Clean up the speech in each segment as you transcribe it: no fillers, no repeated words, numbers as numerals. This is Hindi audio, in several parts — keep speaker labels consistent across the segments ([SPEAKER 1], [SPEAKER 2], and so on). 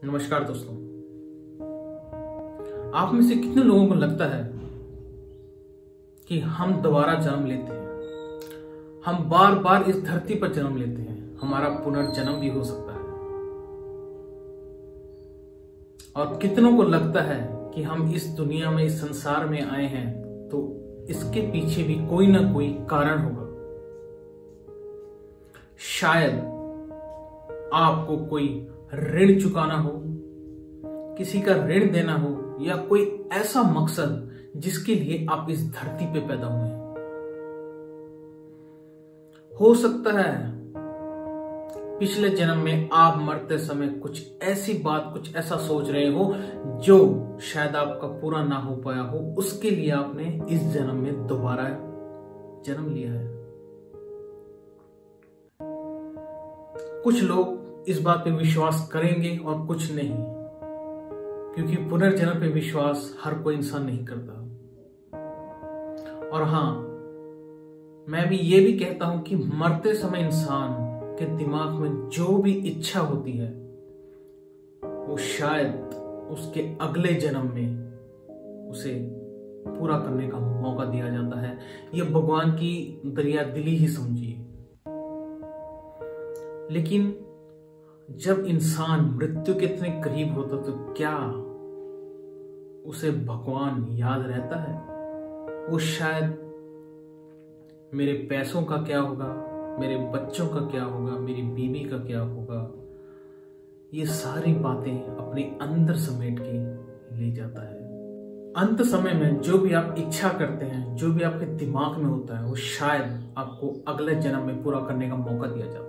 [SPEAKER 1] नमस्कार दोस्तों। आप में से कितने लोगों को लगता है कि हम दोबारा जन्म लेते हैं, हम बार बार इस धरती पर जन्म लेते हैं, हमारा पुनर्जन्म भी हो सकता है। और कितनों को लगता है कि हम इस दुनिया में, इस संसार में आए हैं तो इसके पीछे भी कोई ना कोई कारण होगा। शायद आपको कोई ऋण चुकाना हो, किसी का ऋण देना हो, या कोई ऐसा मकसद जिसके लिए आप इस धरती पे पैदा हुए हैं। हो सकता है पिछले जन्म में आप मरते समय कुछ ऐसी बात, कुछ ऐसा सोच रहे हो जो शायद आपका पूरा ना हो पाया हो, उसके लिए आपने इस जन्म में दोबारा जन्म लिया है। कुछ लोग इस बात पे विश्वास करेंगे और कुछ नहीं, क्योंकि पुनर्जन्म पे विश्वास हर कोई इंसान नहीं करता। और हां, मैं भी ये भी कहता हूं कि मरते समय इंसान के दिमाग में जो भी इच्छा होती है वो शायद उसके अगले जन्म में उसे पूरा करने का मौका दिया जाता है। ये भगवान की दरिया दिली ही समझिए। लेकिन जब इंसान मृत्यु के इतने करीब होता तो क्या उसे भगवान याद रहता है? वो शायद मेरे पैसों का क्या होगा, मेरे बच्चों का क्या होगा, मेरी बीवी का क्या होगा, ये सारी बातें अपने अंदर समेट के ले जाता है। अंत समय में जो भी आप इच्छा करते हैं, जो भी आपके दिमाग में होता है, वो शायद आपको अगले जन्म में पूरा करने का मौका दिया जाता है।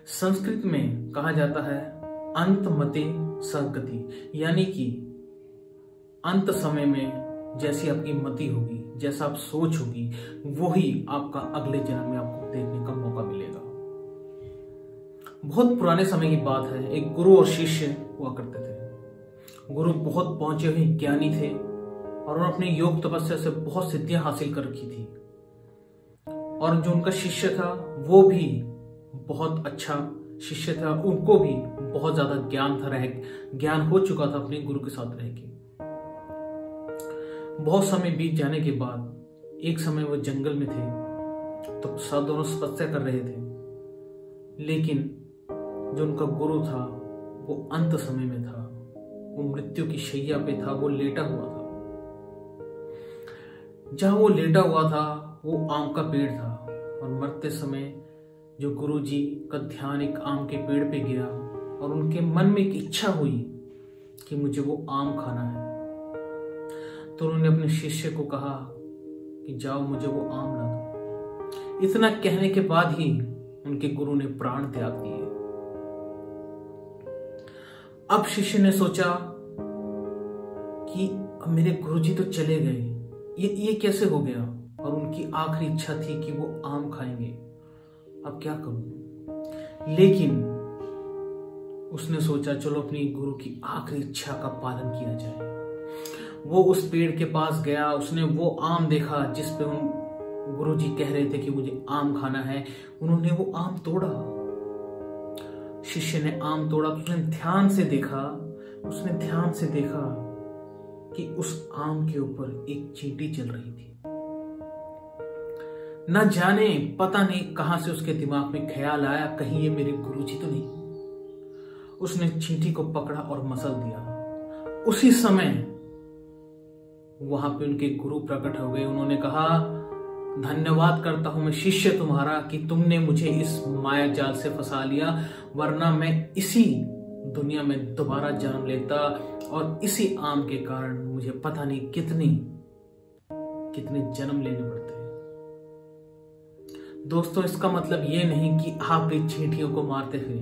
[SPEAKER 1] संस्कृत में कहा जाता है अंत मते सगति, यानी कि अंत समय में जैसी आपकी मति होगी, जैसा आप सोच होगी, वही आपका अगले जन्म में आपको देखने का मौका मिलेगा। बहुत पुराने समय की बात है, एक गुरु और शिष्य हुआ करते थे। गुरु बहुत पहुंचे हुए ज्ञानी थे और उन्होंने अपनी योग तपस्या से बहुत सिद्धियां हासिल कर रखी थी। और जो उनका शिष्य था वो भी बहुत अच्छा शिष्य था, उनको भी बहुत ज्यादा ज्ञान हो चुका था अपने गुरु के साथ रह के। बहुत समय बीत जाने के बाद एक समय वो जंगल में थे, तो सब दोनों तपस्या कर रहे थे। लेकिन जो उनका गुरु था वो अंत समय में था, वो मृत्यु की शैया पे था, वो लेटा हुआ था। जहां वो लेटा हुआ था वो आम का पेड़ था, और मरते समय जो गुरुजी का ध्यान एक आम के पेड़ पे गया और उनके मन में एक इच्छा हुई कि मुझे वो आम खाना है। तो उन्होंने अपने शिष्य को कहा कि जाओ मुझे वो आम ला दो। इतना कहने के बाद ही उनके गुरु ने प्राण त्याग दिए। अब शिष्य ने सोचा कि मेरे गुरुजी तो चले गए, ये कैसे हो गया? और उनकी आखिरी इच्छा थी कि वो आम खाएंगे, अब क्या करूं? लेकिन उसने सोचा चलो अपनी गुरु की आखिरी इच्छा का पालन किया जाए। वो उस पेड़ के पास गया, उसने वो आम देखा जिस पे उन गुरुजी कह रहे थे कि मुझे आम खाना है। उन्होंने वो आम तोड़ा, शिष्य ने आम तोड़ा, उसने ध्यान से देखा कि उस आम के ऊपर एक चींटी चल रही थी। न जाने पता नहीं कहां से उसके दिमाग में ख्याल आया, कहीं ये मेरे गुरुजी तो नहीं। उसने चींटी को पकड़ा और मसल दिया। उसी समय वहां पे उनके गुरु प्रकट हो गए। उन्होंने कहा धन्यवाद करता हूं मैं शिष्य तुम्हारा कि तुमने मुझे इस माया जाल से फंसा लिया, वरना मैं इसी दुनिया में दोबारा जन्म लेता और इसी आम के कारण मुझे पता नहीं कितने जन्म लेने पड़ते। दोस्तों, इसका मतलब ये नहीं कि आप इन चींटियों को मारते हुए,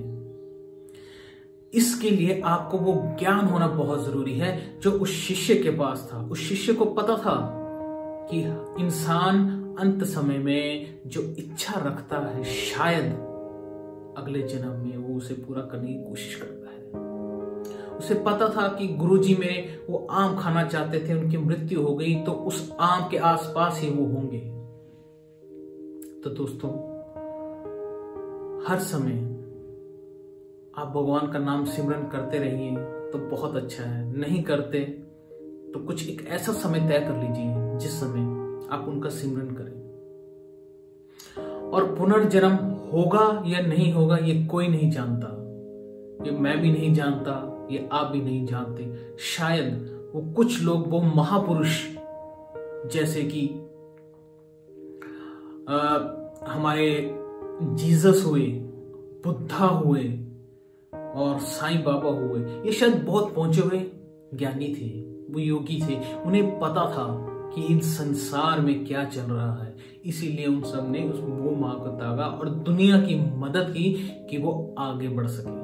[SPEAKER 1] इसके लिए आपको वो ज्ञान होना बहुत जरूरी है जो उस शिष्य के पास था। उस शिष्य को पता था कि इंसान अंत समय में जो इच्छा रखता है शायद अगले जन्म में वो उसे पूरा करने की कोशिश करता है। उसे पता था कि गुरुजी में वो आम खाना चाहते थे, उनकी मृत्यु हो गई तो उस आम के आसपास ही वो होंगे। तो दोस्तों, हर समय आप भगवान का नाम सिमरन करते रहिए तो बहुत अच्छा है, नहीं करते तो कुछ एक ऐसा समय तय कर लीजिए जिस समय आप उनका सिमरन करें। और पुनर्जन्म होगा या नहीं होगा ये कोई नहीं जानता, ये मैं भी नहीं जानता, ये आप भी नहीं जानते। शायद वो कुछ लोग, वो महापुरुष जैसे कि हमारे जीसस हुए, बुद्धा हुए और साईं बाबा हुए, ये शायद बहुत पहुंचे हुए ज्ञानी थे, वो योगी थे, उन्हें पता था कि इस संसार में क्या चल रहा है, इसीलिए उन सब ने उस मोह माया को त्यागा और दुनिया की मदद की कि वो आगे बढ़ सके।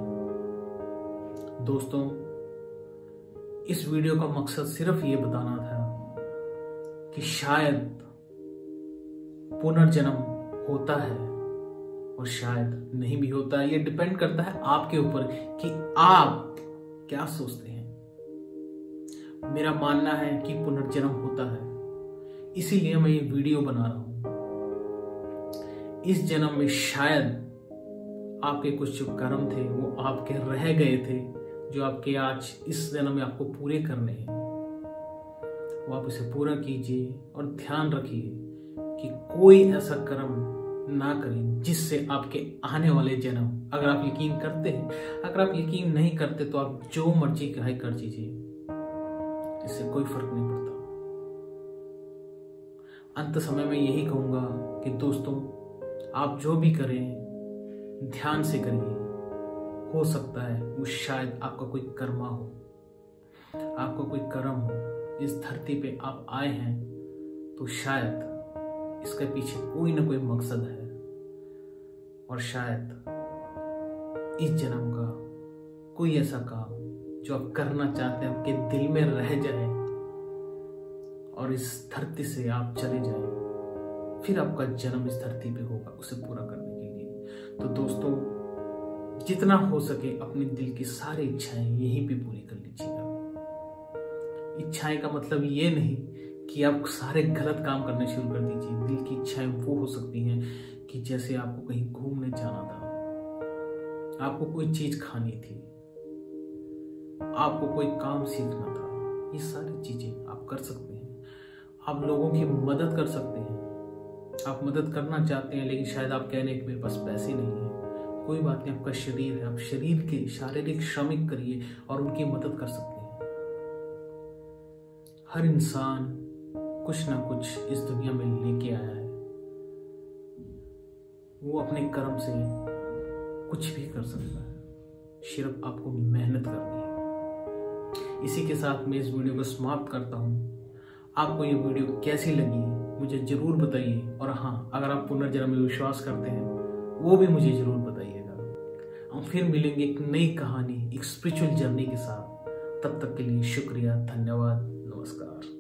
[SPEAKER 1] दोस्तों, इस वीडियो का मकसद सिर्फ ये बताना था कि शायद पुनर्जन्म होता है और शायद नहीं भी होता है। ये डिपेंड करता है आपके ऊपर कि आप क्या सोचते हैं। मेरा मानना है कि पुनर्जन्म होता है, इसीलिए मैं ये वीडियो बना रहा हूं। इस जन्म में शायद आपके कुछ जो कर्म थे वो आपके रह गए थे, जो आपके आज इस जन्म में आपको पूरे करने हैं, वो आप इसे पूरा कीजिए और ध्यान रखिए कि कोई ऐसा कर्म ना करें जिससे आपके आने वाले जन्म, अगर आप यकीन करते हैं, अगर आप यकीन नहीं करते तो आप जो मर्जी कहे कर दीजिए, इससे कोई फर्क नहीं पड़ता। अंत समय में यही कहूंगा कि दोस्तों, आप जो भी करें ध्यान से करिए। हो सकता है वो शायद आपका कोई कर्मा हो, आपका कोई कर्म हो। इस धरती पे आप आए हैं तो शायद इसके पीछे कोई ना कोई मकसद है, और शायद इस जन्म का कोई ऐसा काम जो आप करना चाहते हैं आपके दिल में रह जाए और इस धरती से आप चले जाएं, फिर आपका जन्म इस धरती पे होगा उसे पूरा करने के लिए। तो दोस्तों, जितना हो सके अपने दिल की सारी इच्छाएं यहीं पे पूरी कर लीजिएगा। इच्छाएं का मतलब ये नहीं कि आप सारे गलत काम करने शुरू कर दीजिए। दिल की इच्छाएं वो हो सकती हैं कि जैसे आपको कहीं घूमने जाना था, आपको कोई चीज खानी थी, आपको कोई काम सीखना था, ये सारी चीजें आप कर सकते हैं। आप लोगों की मदद कर सकते हैं। आप मदद करना चाहते हैं लेकिन शायद आप कह रहे हैं कि मेरे पास पैसे नहीं है, कोई बात नहीं, आपका शरीर है, आप शरीर के शारीरिक श्रमिक करिए और उनकी मदद कर सकते हैं। हर इंसान कुछ ना कुछ इस दुनिया में लेके आया है, वो अपने कर्म से कुछ भी कर सकता है, सिर्फ आपको मेहनत करनी है। इसी के साथ मैं इस वीडियो को समाप्त करता हूँ। आपको ये वीडियो कैसी लगी मुझे जरूर बताइए, और हाँ, अगर आप पुनर्जन्म में विश्वास करते हैं वो भी मुझे जरूर बताइएगा। हम फिर मिलेंगे एक नई कहानी, एक स्पिरिचुअल जर्नी के साथ। तब तक के लिए शुक्रिया, धन्यवाद, नमस्कार।